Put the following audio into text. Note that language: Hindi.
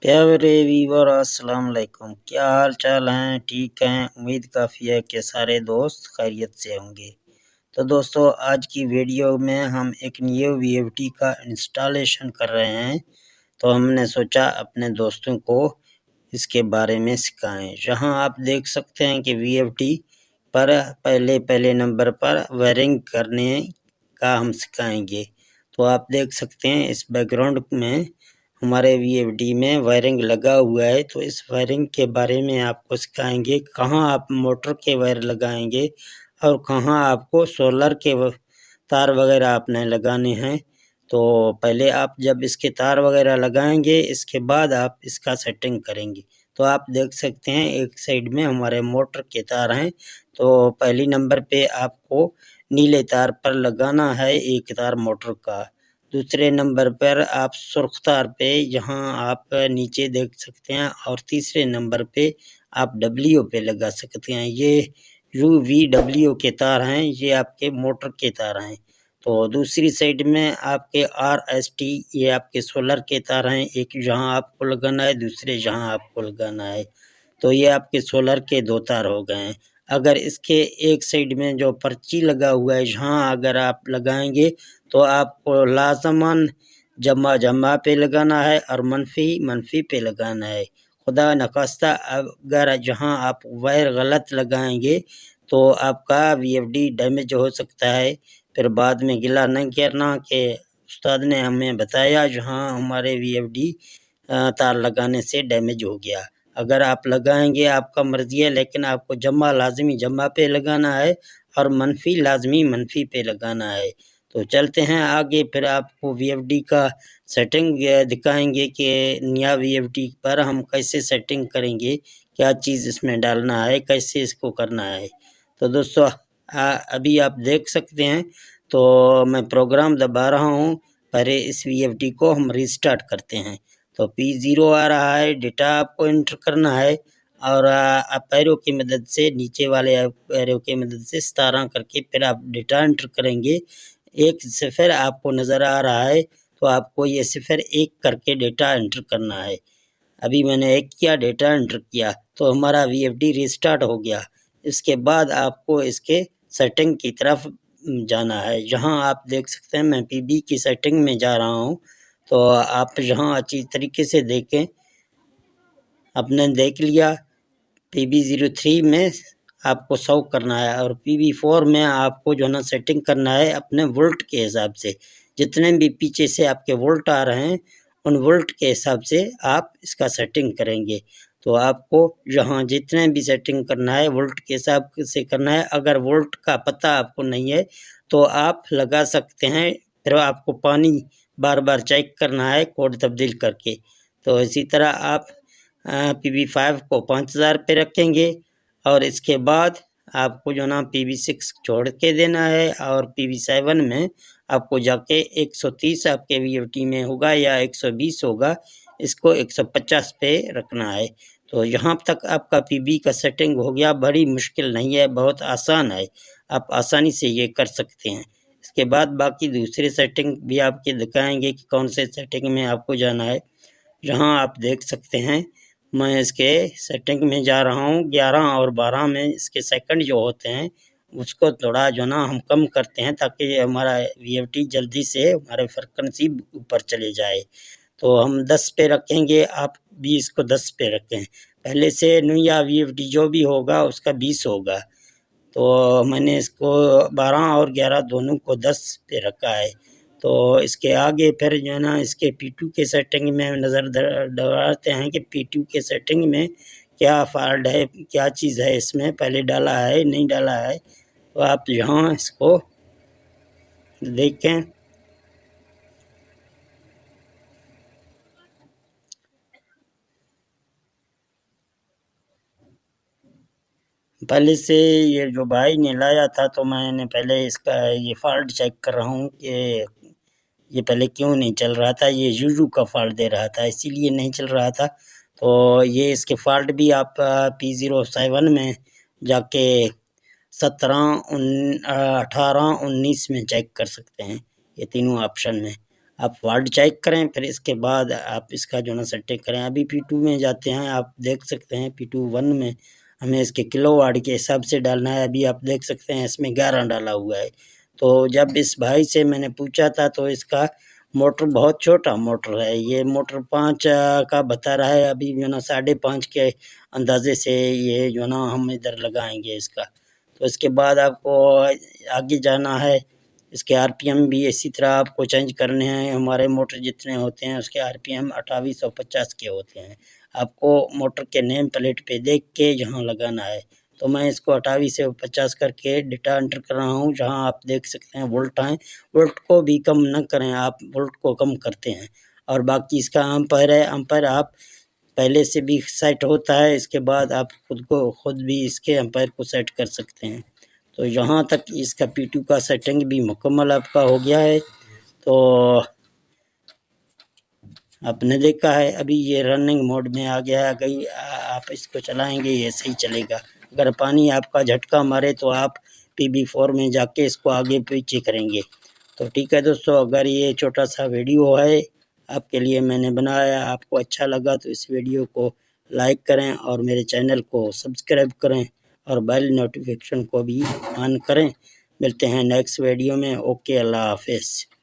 प्यारे वीवर अस्सलाम वालेकुम। क्या हाल चाल हैं? ठीक हैं? उम्मीद काफ़ी है कि सारे दोस्त खैरियत से होंगे। तो दोस्तों आज की वीडियो में हम एक न्यू वीएफडी का इंस्टॉलेशन कर रहे हैं। तो हमने सोचा अपने दोस्तों को इसके बारे में सिखाएं। जहां आप देख सकते हैं कि वीएफडी पर पहले नंबर पर वायरिंग करने का हम सिखाएंगे। तो आप देख सकते हैं इस बैकग्राउंड में हमारे वीएफडी में वायरिंग लगा हुआ है। तो इस वायरिंग के बारे में आपको सिखाएंगे कहाँ आप मोटर के वायर लगाएंगे और कहाँ आपको सोलर के तार वगैरह आपने लगाने हैं। तो पहले आप जब इसके तार वगैरह लगाएंगे इसके बाद आप इसका सेटिंग करेंगे। तो आप देख सकते हैं एक साइड में हमारे मोटर के तार हैं। तो पहली नंबर पे आपको नीले तार पर लगाना है एक तार मोटर का। दूसरे नंबर पर आप सुर्ख तार पे यहाँ आप नीचे देख सकते हैं और तीसरे नंबर पे आप डब्ल्यू पे लगा सकते हैं। ये UVW के तार हैं, ये आपके मोटर के तार हैं। तो दूसरी साइड में आपके RST ये आपके सोलर के तार हैं। एक जहाँ आपको लगाना है, दूसरे जहाँ आपको लगाना है। तो ये आपके सोलर के 2 तार हो गए हैं। अगर इसके एक साइड में जो पर्ची लगा हुआ है जहाँ अगर आप लगाएंगे तो आपको लाजमन जमा पे लगाना है और मनफी पे लगाना है। खुदा नखास्ता अगर जहाँ आप वायर गलत लगाएंगे तो आपका वीएफडी डैमेज हो सकता है। फिर बाद में गिला नहीं करना कि उस्ताद ने हमें बताया जहाँ हमारे वीएफडी तार लगाने से डैमेज हो गया। अगर आप लगाएंगे आपका मर्जी है, लेकिन आपको लाजमी जमा पे लगाना है और मनफी लाजमी मनफी पे लगाना है। तो चलते हैं आगे, फिर आपको वीएफडी का सेटिंग दिखाएंगे कि नया वीएफडी पर हम कैसे सेटिंग करेंगे, क्या चीज़ इसमें डालना है, कैसे इसको करना है। तो दोस्तों अभी आप देख सकते हैं तो मैं प्रोग्राम दबा रहा हूँ। पहले इस वीएफडी को हम रिस्टार्ट करते हैं। तो P0 आ रहा है, डेटा आपको एंटर करना है और आप पैरों की मदद से नीचे वाले पैरों की मदद से 17 करके फिर आप डेटा एंटर करेंगे। एक सिफर आपको नज़र आ रहा है तो आपको ये सिफर 1 करके डेटा एंटर करना है। अभी मैंने 1 किया, डेटा एंटर किया तो हमारा वीएफडी रिस्टार्ट हो गया। इसके बाद आपको इसके सेटिंग की तरफ जाना है। जहाँ आप देख सकते हैं मैं पीबी की सेटिंग में जा रहा हूँ। तो आप यहाँ अच्छी तरीके से देखें, आपने देख लिया PB03 में आपको 100 करना है और PB4 में आपको जो है ना सेटिंग करना है अपने वोल्ट के हिसाब से। जितने भी पीछे से आपके वोल्ट आ रहे हैं उन वोल्ट के हिसाब से आप इसका सेटिंग करेंगे। तो आपको जहाँ जितने भी सेटिंग करना है वोल्ट के हिसाब से करना है। अगर वोल्ट का पता आपको नहीं है तो आप लगा सकते हैं, फिर आपको पानी बार बार चेक करना है कोड तब्दील करके। तो इसी तरह आप PB5 को 5000 पे रखेंगे और इसके बाद आपको जो ना PB6 छोड़ के देना है और PB7 में आपको जाके 130 आपके वीएफडी में होगा या 120 होगा, इसको 150 पे रखना है। तो यहाँ तक आपका पीबी का सेटिंग हो गया। बड़ी मुश्किल नहीं है, बहुत आसान है, आप आसानी से ये कर सकते हैं। इसके बाद बाकी दूसरे सेटिंग भी आपके दिखाएंगे कि कौन से सेटिंग में आपको जाना है। यहाँ आप देख सकते हैं मैं इसके सेटिंग में जा रहा हूँ। 11 और 12 में इसके सेकंड जो होते हैं उसको थोड़ा जो ना हम कम करते हैं ताकि हमारा वीएफडी जल्दी से हमारे फ्रीक्वेंसी ऊपर चले जाए। तो हम 10 पे रखेंगे, आप भी इसको 10 पे रखें। पहले से नया वीएफडी जो भी होगा उसका 20 होगा। तो मैंने इसको 12 और 11 दोनों को 10 पे रखा है। तो इसके आगे फिर जो है ना इसके P2 के सेटिंग में नज़र दौड़ाते हैं कि P2 के सेटिंग में क्या फॉल्ट है, क्या चीज़ है इसमें, पहले डाला है नहीं डाला है। तो आप यहाँ इसको देखें। पहले से ये जो भाई ने लाया था तो मैंने पहले इसका ये फॉल्ट चेक कर रहा हूँ कि ये पहले क्यों नहीं चल रहा था। ये यूजू का फॉल्ट दे रहा था, इसीलिए नहीं चल रहा था। तो ये इसके फॉल्ट भी आप P07 में जाके 17, 18, 19 में चेक कर सकते हैं, ये तीनों ऑप्शन में। आप फॉल्ट चेक करें, फिर इसके बाद आप इसका जो ना सेटिंग करें। अभी P2 में जाते हैं, आप देख सकते हैं P2 1 में हमें इसके किलोवाट के हिसाब से डालना है। अभी आप देख सकते हैं इसमें 11 डाला हुआ है। तो जब इस भाई से मैंने पूछा था तो इसका मोटर बहुत छोटा मोटर है, ये मोटर 5 का बता रहा है। अभी जो ना 5.5 के अंदाजे से ये जो ना हम इधर लगाएंगे इसका। तो इसके बाद आपको आगे जाना है, इसके आरपीएम भी इसी तरह आपको चेंज करने हैं। हमारे मोटर जितने होते हैं उसके आरपीएम 2850 के होते हैं। आपको मोटर के नेम प्लेट पे देख के जहाँ लगाना है। तो मैं इसको 2850 करके डेटा एंटर कर रहा हूँ। जहाँ आप देख सकते हैं वोल्ट हैं, वोल्ट को भी कम न करें, आप वोल्ट को कम करते हैं। और बाकी इसका एम्पर है, एम्पर आप पहले से भी सेट होता है। इसके बाद आप खुद भी इसके एम्पायर को सेट कर सकते हैं। तो यहाँ तक इसका P2 का सेटिंग भी मुकम्मल आपका हो गया है। तो आपने देखा है अभी ये रनिंग मोड में आ गया है। अगर आप इसको चलाएंगे ये सही चलेगा। अगर पानी आपका झटका मारे तो आप PB4 में जाके इसको आगे पीछे करेंगे। तो ठीक है दोस्तों, अगर ये छोटा सा वीडियो है आपके लिए मैंने बनाया, आपको अच्छा लगा तो इस वीडियो को लाइक करें और मेरे चैनल को सब्सक्राइब करें और बेल नोटिफिकेशन को भी ऑन करें। मिलते हैं नेक्स्ट वीडियो में। ओके, अल्लाह हाफिज़।